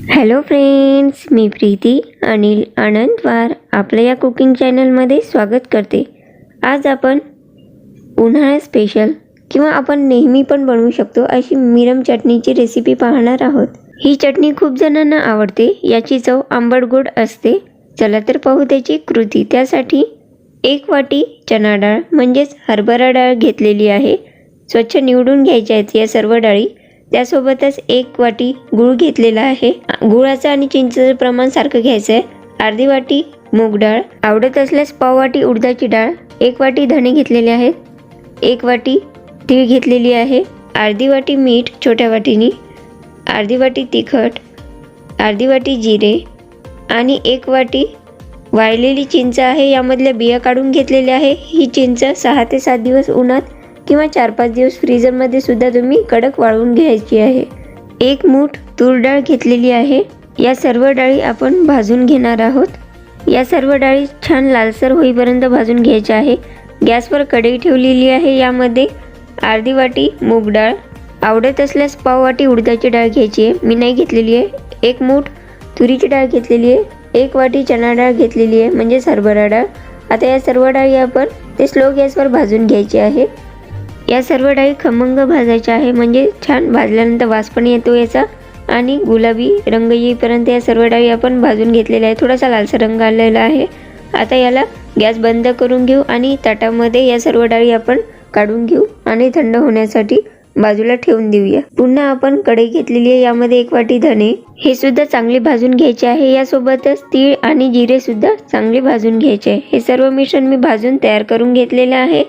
Hello friends, मी प्रीती आणि आनंदवार आपल्या या कुकिंग चॅनलमध्ये स्वागत करते. आज आपण उन्हाळा स्पेशल किंवा आपण नेहमी पण बनवू शकतो अशी मिरम चटणीची रेसिपी पाहणार आहोत. ही चटणी खूप जणांना आवडते. याची चव आंबट गोड असते. चला तर पाहू त्याची कृती. त्यासाठी 1 वाटी चणा डाळ म्हणजेच हरभरा डाळ घेतलेली आहे. स्वच्छ निवडून घ्यायच्या आहेत या सर्व डाळी. त्यासोबतच 1 वाटी गूळ घेतलेला आहे. गुळाचं आणि चिंचेचं प्रमाण सारखं घ्यायचं आहे. अर्धी वाटी मूग डाळ, आवडत असल्यास पाव वाटी उडदाची डाळ, 1 वाटी धणे घेतलेले आहेत, 1 वाटी तीळ घेतलेली आहे, अर्धी वाटी मीठ छोट्या वाटीनी, अर्धी वाटी तिखट, अर्धी वाटी जिरे आणि 1 वाटी वाळलेली चिंच आहे. यामधल्या बिया काढून घेतलेल्या आहे. ही चिंच 6 ते 7 दिवस उन्हात किंवा 4-5 दिवस फ्रीजरमध्ये सुद्धा तुम्ही कडक वाळवून घ्यायची आहे. 1 मूठ तूर डाळ घेतलेली आहे. या सर्व डाळी आपण भाजून घेणार आहोत. या सर्व डाळी छान लालसर होईपर्यंत भाजून घ्यायच्या आहे. गॅसवर कढई ठेवलेली आहे. यामध्ये अर्धी वाटी मूग डाळ, आवडत असल्यास पाव वाटी उडदाची डाळ घ्यायची आहे. मी नाही घेतलेली आहे. 1 मूठ तुरीची डाळ घेतलेली आहे. 1 वाटी चणा डाळ घेतलेली आहे म्हणजेच हरभरा डाळ. आता या सर्व डाळी आपण ते स्लो गॅसवर भाजून घ्यायची आहे. या सर्व डाळी खमंग भाजायच्या आहे म्हणजे छान भाजल्यानंतर वास पण येतो याचा आणि गुलाबी रंग येईपर्यंत या सर्व डाळी आपण भाजून घेतलेल्या आहे. थोडासा लालसर रंग आलेला आहे. आता याला गॅस बंद करून घेऊ आणि ताटामध्ये या सर्व डाळी आपण काढून घेऊ आणि थंड होण्यासाठी बाजूला ठेवून देऊया. पुन्हा आपण कढई घेतलेली आहे. यामध्ये 1 वाटी धणे हे सुद्धा चांगले भाजून घ्यायचे आहे. यासोबतच तीळ आणि जिरे सुद्धा चांगले भाजून घ्यायचे आहे. हे सर्व मिश्रण मी भाजून तयार करून घेतलेले आहे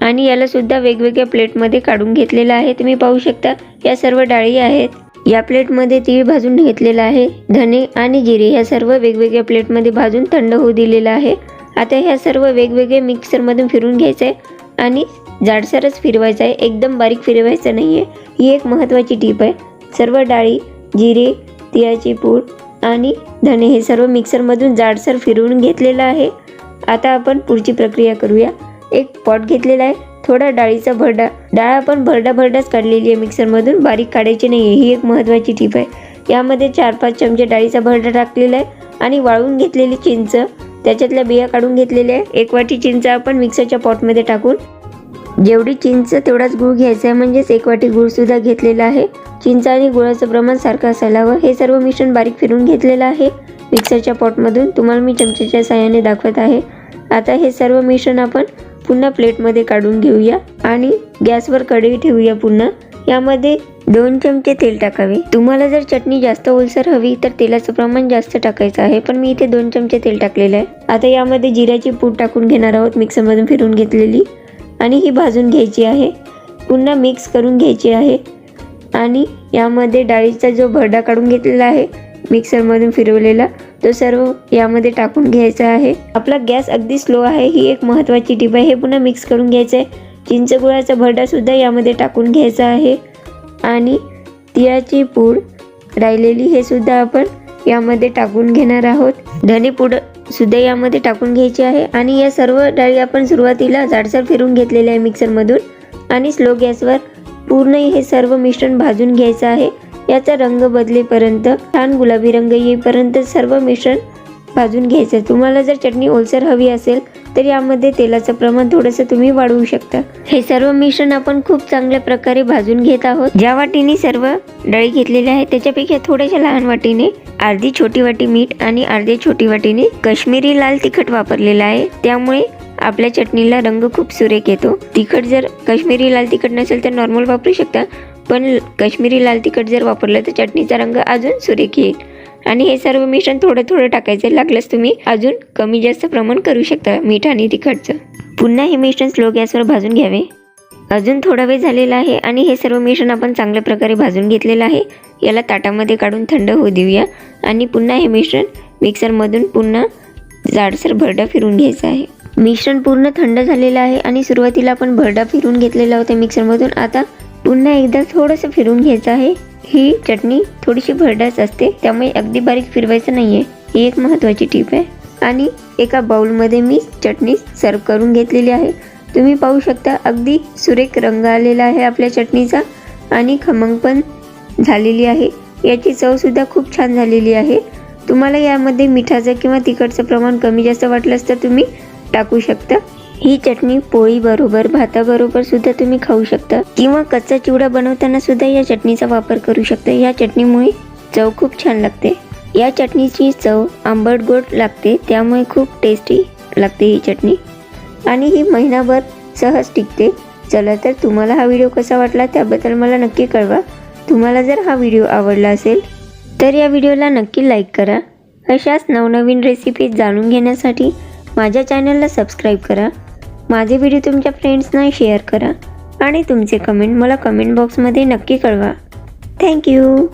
आणि याला सुद्धा वेगवेगळ्या प्लेटमध्ये काढून घेतलेला आहे. तुम्ही पाहू शकता या सर्व डाळी आहेत. या प्लेटमध्ये तीळ भाजून घेतलेला आहे. धणे आणि जिरे या सर्व वेगवेगळ्या प्लेटमध्ये भाजून थंड होऊ दिलेला आहे. आता ह्या सर्व वेगवेगळे मिक्सरमधून फिरून घ्यायचं आहे आणि जाडसरच फिरवायचं आहे. एकदम बारीक फिरवायचं नाही आहे. ही एक महत्त्वाची टीप आहे. सर्व डाळी, जिरे, तिळाची पूड आणि धणे हे सर्व मिक्सरमधून जाडसर फिरवून घेतलेलं आहे. आता आपण पुढची प्रक्रिया करूया. 1 पॉट घेतलेला आहे. थोडा डाळीचा भरडा, डाळ आपण भरडाच काढलेली आहे मिक्सरमधून, बारीक काढायची नाही आहे. ही एक महत्त्वाची टीप आहे. यामध्ये 4-5 चमचे डाळीचा भरडा टाकलेला आहे आणि वाळवून घेतलेली चिंच, त्याच्यातल्या बिया काढून घेतलेल्या आहे. 1 वाटी चिंच आपण मिक्सरच्या पॉटमध्ये टाकून, जेवढी चिंच तेवढाच गूळ घ्यायचा आहे म्हणजेच 1 वाटी गूळ सुद्धा घेतलेला आहे. चिंच आणि गुळाचं प्रमाण सारखं असायला हवं. हे सर्व मिश्रण बारीक फिरून घेतलेलं आहे मिक्सरच्या पॉटमधून. तुम्हाला मी चमच्याच्या साहाय्याने दाखवत आहे. आता हे सर्व मिश्रण आपण पुन्हा प्लेटमध्ये काढून घेऊया आणि गॅसवर कढई ठेवूया. पुन्हा यामध्ये 2 चमचे तेल टाकावे. तुम्हाला जर चटणी जास्त ओलसर हवी तर तेलाचं प्रमाण जास्त टाकायचं आहे, पण मी इथे 2 चमचे तेल टाकलेलं आहे. आता यामध्ये जिऱ्याची पूड टाकून घेणार आहोत मिक्सरमधून फिरून घेतलेली आणि ही भाजून घ्यायची आहे. पुन्हा मिक्स करून घ्यायची आहे आणि यामध्ये डाळीचा जो भरडा काढून घेतलेला आहे मिक्सरमधून फिरवलेला तो सर्व यामध्ये टाकून घ्यायचा आहे. आपला गॅस अगदी स्लो आहे. ही एक महत्त्वाची टीप आहे. हे पुन्हा मिक्स करून घ्यायचं आहे. चिंच गुळाचा भरडा सुद्धा यामध्ये टाकून घ्यायचा आहे आणि तिळाची पूड राहिलेली हे सुद्धा आपण यामध्ये टाकून घेणार आहोत. धने पूड सुद्धा यामध्ये टाकून घ्यायची आहे आणि या सर्व डाळी आपण सुरुवातीला जाडसर फिरून घेतलेल्या आहे मिक्सरमधून आणि स्लो गॅसवर पूर्ण हे सर्व मिश्रण भाजून घ्यायचं आहे. याचा रंग बदलेपर्यंत, छान गुलाबी रंग येईपर्यंत सर्व मिश्रण भाजून घ्यायचं. तुम्हाला जर चटणी ओलसर हवी असेल तर यामध्ये तेलाचं प्रमाण थोडंसं तुम्ही वाढवू शकता. हे सर्व मिश्रण आपण खूप चांगल्या प्रकारे भाजून घेत आहोत. ज्या वाटीने सर्व डाळी घेतलेल्या आहेत त्याच्यापेक्षा थोड्याशा लहान वाटीने अर्धी छोटी वाटी मीठ आणि अर्धी छोटी वाटीने काश्मीरी लाल तिखट वापरलेलं आहे. त्यामुळे आपल्या चटणीला रंग खूप सुरेख येतो. तिखट जर काश्मीरी लाल तिखट नसेल तर नॉर्मल वापरू शकता, पण काश्मीरी लाल तिखट जर वापरलं तर चटणीचा रंग अजून सुरेख येईल. आणि हे सर्व मिश्रण थोडं टाकायचं. लागल्यास तुम्ही अजून कमी जास्त प्रमाण करू शकता मीठ आणि तिखटचं. पुन्हा हे मिश्रण स्लो गॅसवर भाजून घ्यावे. अजून थोडा वेळ झालेला आहे आणि हे सर्व मिश्रण आपण चांगल्या प्रकारे भाजून घेतलेलं आहे. याला ताटामध्ये काढून थंड होऊ देऊया आणि पुन्हा हे मिश्रण मिक्सरमधून पुन्हा जाडसर भरडा फिरून घ्यायचा आहे. मिश्रण पूर्ण थंड झालेलं आहे आणि सुरुवातीला आपण भरडा फिरून घेतलेला होता मिक्सरमधून. आता पुन्हा एकदा थोडंसं फिरून घ्यायचं आहे. ही चटणी थोडीशी भरडाच असते त्यामुळे अगदी बारीक फिरवायचं नाही आहे. ही एक महत्त्वाची टीप आहे. आणि एका बाउलमध्ये मी चटणी सर्व करून घेतलेली आहे. तुम्ही पाहू शकता अगदी सुरेख रंग आलेला आहे आपल्या चटणीचा आणि खमंग पण झालेली आहे. याची चवसुद्धा खूप छान झालेली आहे. तुम्हाला यामध्ये मिठाचं किंवा तिखटचं प्रमाण कमी जास्त वाटलंच तर तुम्ही टाकू शकता. ही चटणी पोळीबरोबर भाताबरोबर सुद्धा तुम्ही खाऊ शकता किंवा कच्चा चिवडा बनवताना सुद्धा या चटणीचा वापर करू शकता. या चटणीमुळे चव खूप छान लागते. या चटणीची चव आंबट गोड लागते, त्यामुळे खूप टेस्टी लागते ही चटणी आणि ही महिनाभर सहज टिकते. चला तर तुम्हाला हा व्हिडिओ कसा वाटला त्याबद्दल मला नक्की कळवा. तुम्हाला जर हा व्हिडिओ आवडला असेल तर या व्हिडिओला नक्की लाईक करा. अशाच नवनवीन रेसिपी जाणून घेण्यासाठी माझ्या चॅनलला सबस्क्राईब करा. माझे व्हिडिओ तुमच्या फ्रेंड्सना शेअर करा आणि तुमचे कमेंट मला कमेंट बॉक्समध्ये नक्की कळवा. थँक्यू.